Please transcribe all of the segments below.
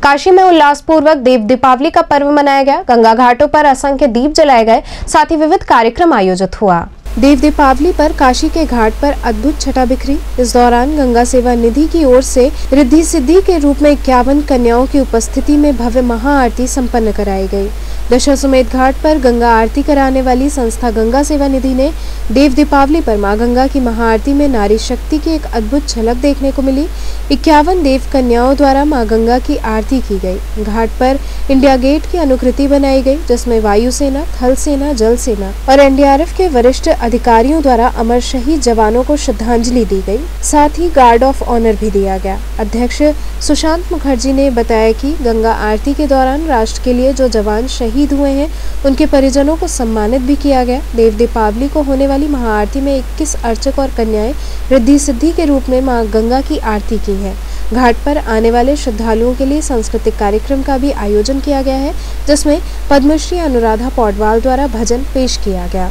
काशी में उल्लासपूर्वक देव दीपावली का पर्व मनाया गया। गंगा घाटों पर असंख्य दीप जलाए गए, साथ ही विविध कार्यक्रम आयोजित हुआ। देव दीपावली पर काशी के घाट पर अद्भुत छटा बिखरी। इस दौरान गंगा सेवा निधि की ओर से रिद्धि सिद्धि के रूप में 51 कन्याओं की उपस्थिति में भव्य महाआरती संपन्न कराई गई। दशाश्वमेध घाट पर गंगा आरती कराने वाली संस्था गंगा सेवा निधि ने देव दीपावली पर मां गंगा की महाआरती में नारी शक्ति की एक अद्भुत झलक देखने को मिली। 51 देव कन्याओं द्वारा मां गंगा की आरती की गई। घाट पर इंडिया गेट की अनुकृति बनाई गई, जिसमें वायुसेना, थल सेना, जल सेना और एनडीआरएफ के वरिष्ठ अधिकारियों द्वारा अमर शहीद जवानों को श्रद्धांजलि दी गई। साथ ही गार्ड ऑफ ऑनर भी दिया गया। अध्यक्ष सुशांत मुखर्जी ने बताया कि गंगा आरती के दौरान राष्ट्र के लिए जो जवान शहीद हुए हैं, उनके परिजनों को सम्मानित भी किया गया। देव दीपावली को होने वाली महाआरती में 21 अर्चक और कन्याएं रिद्धि सिद्धि के रूप में मां गंगा की आरती की है। घाट पर आने वाले श्रद्धालुओं के लिए सांस्कृतिक कार्यक्रम का भी आयोजन किया गया है, जिसमें पद्मश्री अनुराधा पौडवाल द्वारा भजन पेश किया गया।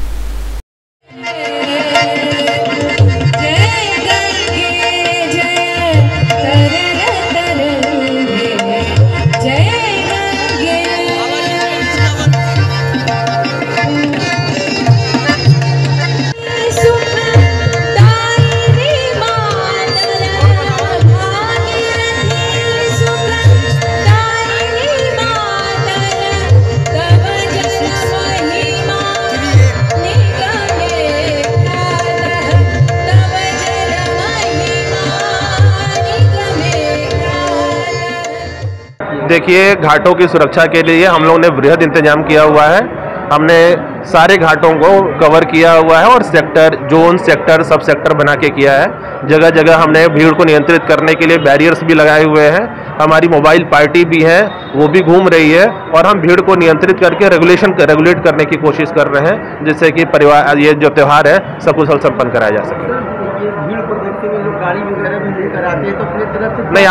देखिए, घाटों की सुरक्षा के लिए हम लोगों ने बृहद इंतजाम किया हुआ है। हमने सारे घाटों को कवर किया हुआ है और सेक्टर, जोन, सेक्टर, सब सेक्टर बना के किया है। जगह जगह हमने भीड़ को नियंत्रित करने के लिए बैरियर्स भी लगाए हुए हैं। हमारी मोबाइल पार्टी भी है, वो भी घूम रही है और हम भीड़ को नियंत्रित करके रेगुलेट करने की कोशिश कर रहे हैं, जिससे कि परिवार ये जो त्यौहार है सकुशल संपन्न कराया जा सके। भीड़ को देखते हुए लोग गाड़ी वगैरह भी लेकर आते हैं, तो अपनी तरफ से नहीं,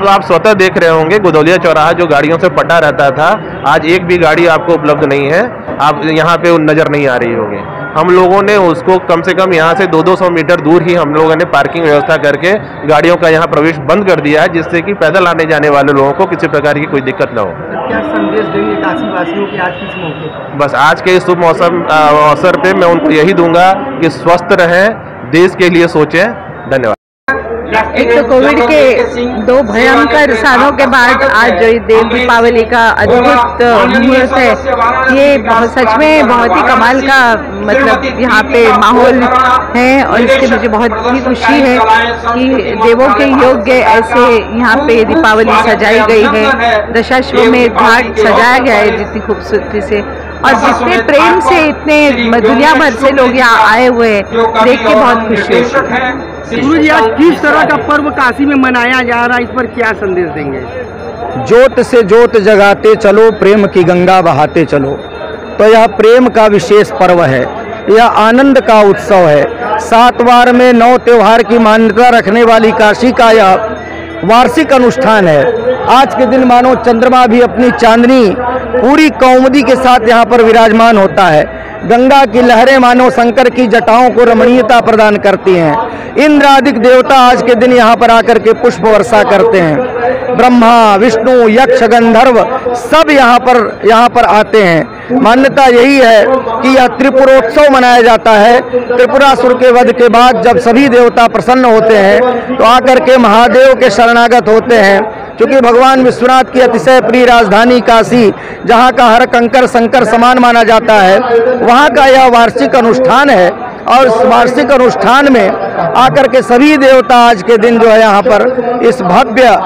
आप स्वतः देख रहे होंगे गुदौलिया चौराहा जो गाड़ियों से पटा रहता था, आज एक भी गाड़ी आपको उपलब्ध नहीं है। आप यहाँ पे नजर नहीं आ रही होगी। हम लोगों ने उसको कम से कम यहाँ से 200-200 मीटर दूर ही हम लोगों ने पार्किंग व्यवस्था करके गाड़ियों का यहाँ प्रवेश बंद कर दिया है, जिससे कि पैदल आने जाने वाले लोगों को किसी प्रकार की कोई दिक्कत न हो। क्या संदेश देंगे काशी वासियों के आज के इस मौके? बस आज के इस शुभ मौसम अवसर पे मैं उनको यही दूंगा कि स्वस्थ रहें, देश के लिए सोचें। धन्यवाद। एक तो कोविड के 2 भयंकर सालों के बाद आज जो देव दीपावली का अद्भुत मुहूर्त है, ये सच में बहुत ही कमाल का मतलब यहाँ पे माहौल है और इससे मुझे बहुत ही खुशी है कि देवों के योग्य ऐसे यहाँ पे दीपावली सजाई गई है। दशाश्वमेध घाट सजाया गया है जितनी खूबसूरती से और जितने प्रेम से, इतने दुनिया भर से लोग यहाँ आए हुए हैं, देख के बहुत खुशी है। गुरुजी, आज किस तरह का पर्व काशी में मनाया जा रहा है, इस पर क्या संदेश देंगे? ज्योत से ज्योत जगाते चलो, प्रेम की गंगा बहाते चलो। तो यह प्रेम का विशेष पर्व है, यह आनंद का उत्सव है। 7 वार में 9 त्योहार की मान्यता रखने वाली काशी का यह वार्षिक अनुष्ठान है। आज के दिन मानो चंद्रमा भी अपनी चांदनी पूरी कौमुदी के साथ यहाँ पर विराजमान होता है। गंगा की लहरें मानो शंकर की जटाओं को रमणीयता प्रदान करती हैं। इंद्र आदि देवता आज के दिन यहाँ पर आकर के पुष्प वर्षा करते हैं। ब्रह्मा, विष्णु, यक्ष, गंधर्व सब यहाँ पर आते हैं। मान्यता यही है कि यह त्रिपुरोत्सव मनाया जाता है। त्रिपुरासुर के वध के बाद जब सभी देवता प्रसन्न होते हैं तो आकर के महादेव के शरणागत होते हैं। क्योंकि भगवान विश्वनाथ की अतिशय प्रिय राजधानी काशी, जहाँ का हर कंकर शंकर समान माना जाता है, वहाँ का यह वार्षिक अनुष्ठान है। और इस वार्षिक अनुष्ठान में आकर के सभी देवता आज के दिन जो है यहाँ पर इस भव्य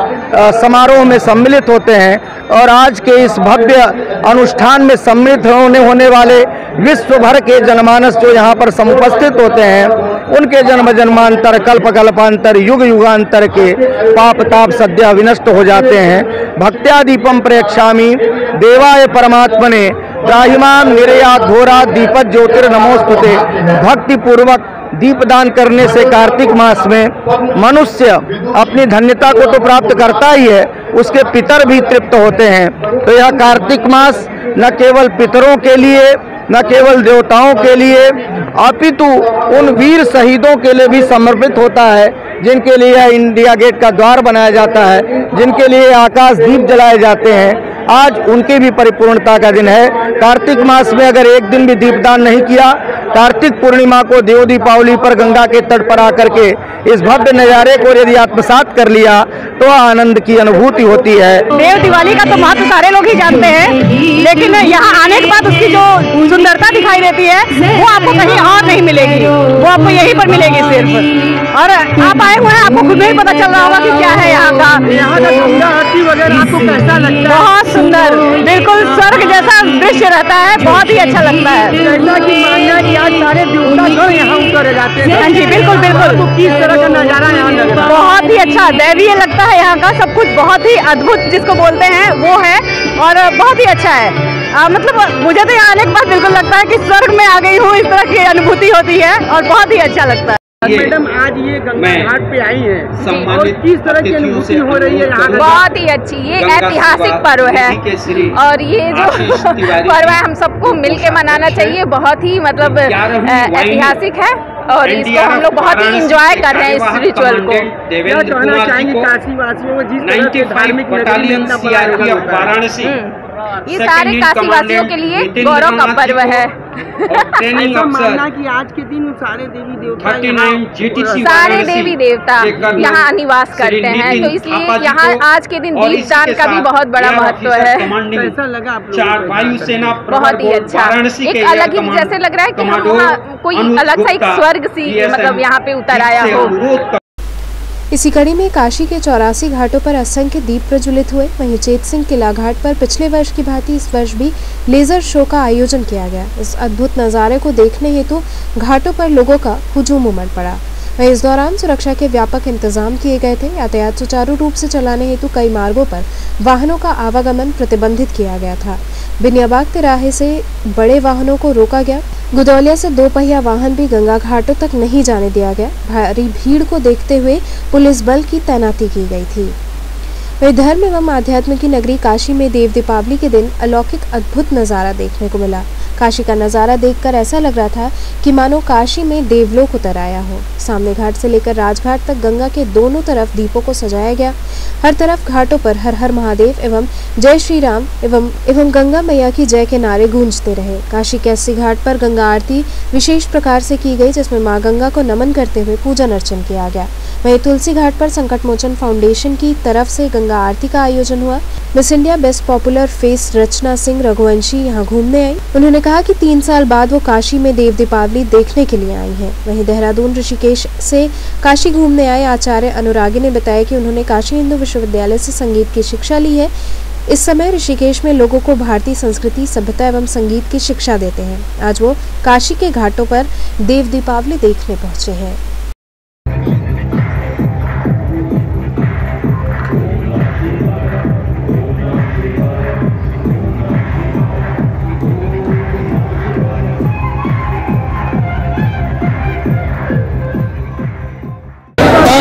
समारोह में सम्मिलित होते हैं। और आज के इस भव्य अनुष्ठान में सम्मिलित होने वाले विश्व भर के जनमानस जो यहाँ पर समुपस्थित होते हैं, उनके जन्म जन्मांतर, कल्प कल्पांतर, युग युगांतर के पाप ताप सद्य विनष्ट हो जाते हैं। भक्त्या दीपम प्रेक्षामि देवाय परमात्मने त्राहिमाम निर्यात घोरा दीपक ज्योतिर नमोस्तुते। भक्ति पूर्वक दीपदान करने से कार्तिक मास में मनुष्य अपनी धन्यता को तो प्राप्त करता ही है, उसके पितर भी तृप्त होते हैं। तो यह कार्तिक मास न केवल पितरों के लिए, न केवल देवताओं के लिए, अपितु उन वीर शहीदों के लिए भी समर्पित होता है, जिनके लिए इंडिया गेट का द्वार बनाया जाता है, जिनके लिए आकाश दीप जलाए जाते हैं। आज उनकी भी परिपूर्णता का दिन है। कार्तिक मास में अगर एक दिन भी दीपदान नहीं किया, कार्तिक पूर्णिमा को देव दीपावली पर गंगा के तट पर आकर के इस भव्य नज़ारे को यदि आत्मसात कर लिया तो आनंद की अनुभूति होती है। देव दिवाली का तो महत्व सारे लोग ही जानते हैं, लेकिन यहाँ आने के बाद उसकी जो सुंदरता दिखाई देती है वो आपको कहीं और नहीं मिलेगी, वो आपको यहीं पर मिलेगी सिर्फ। और आप आए हुए हैं, आपको खुद में ही पता चल रहा होगा कि क्या है यहाँ का गंगा आरती वगैरह आपको कैसा लगता है? बहुत सुंदर, बिल्कुल स्वर्ग जैसा दृश्य रहता है, बहुत ही अच्छा लगता है। जैसा कि मानना है कि आज सारे देवता गण यहाँ उतर जाते हैं। हाँ जी, बिल्कुल बिल्कुल। तो किस तरह का नजारा यहाँ लग रहा है? बहुत ही अच्छा दैवीय लगता है, यहाँ का सब कुछ बहुत ही अद्भुत जिसको बोलते हैं वो है, और बहुत ही अच्छा है। मतलब मुझे तो यहाँ आने के बाद बिल्कुल लगता है कि स्वर्ग में आ गई हूँ, इस तरह की अनुभूति होती है और बहुत ही अच्छा लगता है। मैडम आज ये गंगा घाट पे आई हैं और किस तरह की अनुभूति हो रही है यहाँ? बहुत ही अच्छी, ये ऐतिहासिक पर्व है और ये जो पर्व है हम सबको मिलके मनाना चाहिए। बहुत ही मतलब ऐतिहासिक है और इसको हम लोग बहुत ही इंजॉय कर रहे हैं इस रिचुअल को। क्या कहना चाहेंगे काशी वासियों को, जिस तरह के धार्मिक वाराणसी, ये सारे काशी वासियों के लिए गौरव का पर्व है। ऐसा मानना कि आज के दिन सारे देवी देवता यहाँ निवास करते हैं, तो इसलिए यहाँ आज के दिन दीपदान का भी बहुत बड़ा महत्व है। कैसा लगा आप वायुसेना? बहुत ही अच्छा, एक अलग ही जैसे लग रहा है कि हम वहाँ कोई अलग सा एक स्वर्ग सी मतलब यहाँ पे उतर आया हो। इसी कड़ी में काशी के 84 घाटों पर असंख्य दीप प्रज्वलित हुए। वहीं चेत सिंह किला घाट पर पिछले वर्ष की भांति इस वर्ष भी लेजर शो का आयोजन किया गया। इस अद्भुत नज़ारे को देखने हेतु घाटों पर लोगों का हुजूम उमड़ पड़ा। वहीं इस दौरान सुरक्षा के व्यापक इंतजाम किए गए थे। यातायात सुचारू रूप से चलाने हेतु कई मार्गों पर वाहनों का आवागमन प्रतिबंधित किया गया था। बिनियाबाग तिराहे से बड़े वाहनों को रोका गया। गुदौलिया से 2 पहिया वाहन भी गंगा घाटों तक नहीं जाने दिया गया। भारी भीड़ को देखते हुए पुलिस बल की तैनाती की गई थी। वहीं धर्म एवं आध्यात्म की नगरी काशी में देव दीपावली के दिन अलौकिक अद्भुत नज़ारा देखने को मिला। काशी का नज़ारा देखकर ऐसा लग रहा था कि मानो काशी में देवलोक उतर आया हो। सामने घाट से लेकर राजघाट तक गंगा के दोनों तरफ दीपों को सजाया गया। हर तरफ घाटों पर हर हर महादेव एवं जय श्री राम एवं गंगा मैया की जय के नारे गूंजते रहे। काशी के 80 घाट पर गंगा आरती विशेष प्रकार से की गई, जिसमें मां गंगा को नमन करते हुए पूजन अर्चन किया गया। वहीं तुलसी घाट पर संकट मोचन फाउंडेशन की तरफ से गंगा आरती का आयोजन हुआ। Miss India best popular face Rachna Singh Raghuvanshi यहाँ घूमने आई। उन्होंने कहा कि 3 साल बाद वो काशी में देव दीपावली देखने के लिए आई हैं। वहीं देहरादून ऋषिकेश से काशी घूमने आए आचार्य अनुरागी ने बताया कि उन्होंने काशी हिंदू विश्वविद्यालय से संगीत की शिक्षा ली है। इस समय ऋषिकेश में लोगों को भारतीय संस्कृति, सभ्यता एवं संगीत की शिक्षा देते हैं। आज वो काशी के घाटों पर देव दीपावली देखने पहुंचे हैं।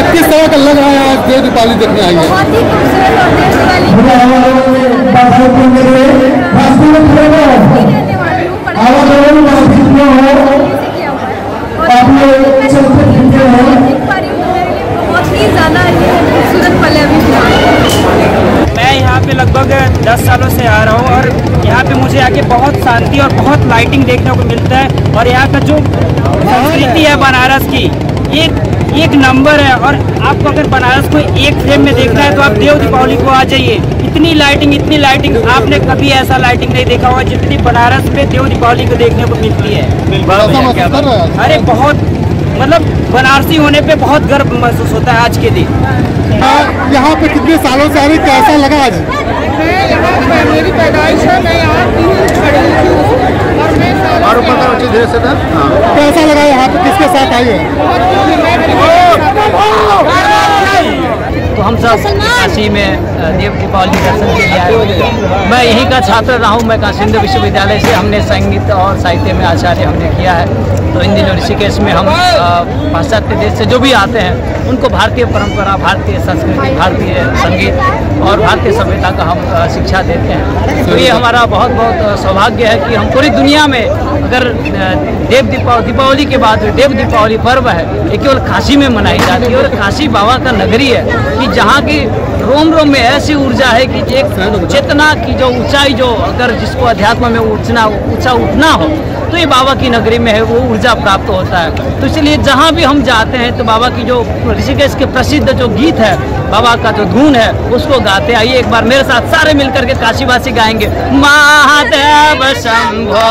किस तरह का लग रहा है आज देव दीपावली देखने आई है? बहुत ही खूबसूरत और देव मैं यहाँ पे लगभग 10 सालों से आ रहा हूँ और यहाँ पे मुझे आके बहुत शांति और बहुत लाइटिंग देखने को मिलता है। और यहाँ का जो संस्कृति है बनारस की एक नंबर है। और आपको अगर बनारस को एक फ्रेम में देखना है तो आप देव दीपावली को आ जाइए। इतनी लाइटिंग आपने कभी ऐसा लाइटिंग नहीं देखा होगा जितनी बनारस में देव दीपावली को देखने को मिलती है। अरे बहुत मतलब बनारसी होने पे बहुत गर्व महसूस होता है आज के दिन। यहाँ पे कितने सालों से आ रही, कैसा लगा आज? मेरी पैदाइश है, मैं यहाँ और कैसा लगा यहाँ पे, किसके साथ आई है? तो हम सब काशी में देव दीपावली दर्शन के लिए आए हुए। मैं यहीं का छात्र रहा हूँ। मैं काशी हिंदू विश्वविद्यालय से हमने संगीत और साहित्य में आचार्य हमने किया है। तो इन दिनों ऋषिकेश में हम पाश्चात्य देश से जो भी आते हैं उनको भारतीय परंपरा, भारतीय संस्कृति, भारतीय संगीत और भारतीय सभ्यता का हम शिक्षा देते हैं। तो ये हमारा बहुत बहुत सौभाग्य है कि हम पूरी दुनिया में, अगर दीपावली के बाद देव दीपावली पर्व है, ये केवल काशी में मनाई जाती है। और काशी बाबा का नगरी है कि जहाँ की रोम रोम में ऐसी ऊर्जा है कि एक चेतना की जो ऊंचाई, जो अगर जिसको अध्यात्म में ऊंचा उठना हो तो ये बाबा की नगरी में है, वो ऊर्जा प्राप्त होता है। तो इसलिए जहाँ भी हम जाते हैं तो बाबा की जो ऋषिकेश के प्रसिद्ध जो गीत है, बाबा का जो धुन है, उसको गाते। आइए एक बार मेरे साथ सारे मिलकर के काशीवासी गाएंगे। महादेव शंभो,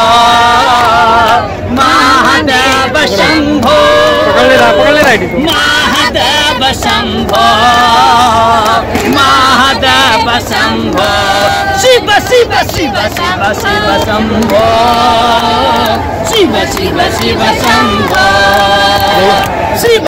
महादेव शंभो, महादेव शंभो, महादेव शंभो, शिव शिव शिव शिव शिव शंभो, शिव शिव शिव शंभो, शिव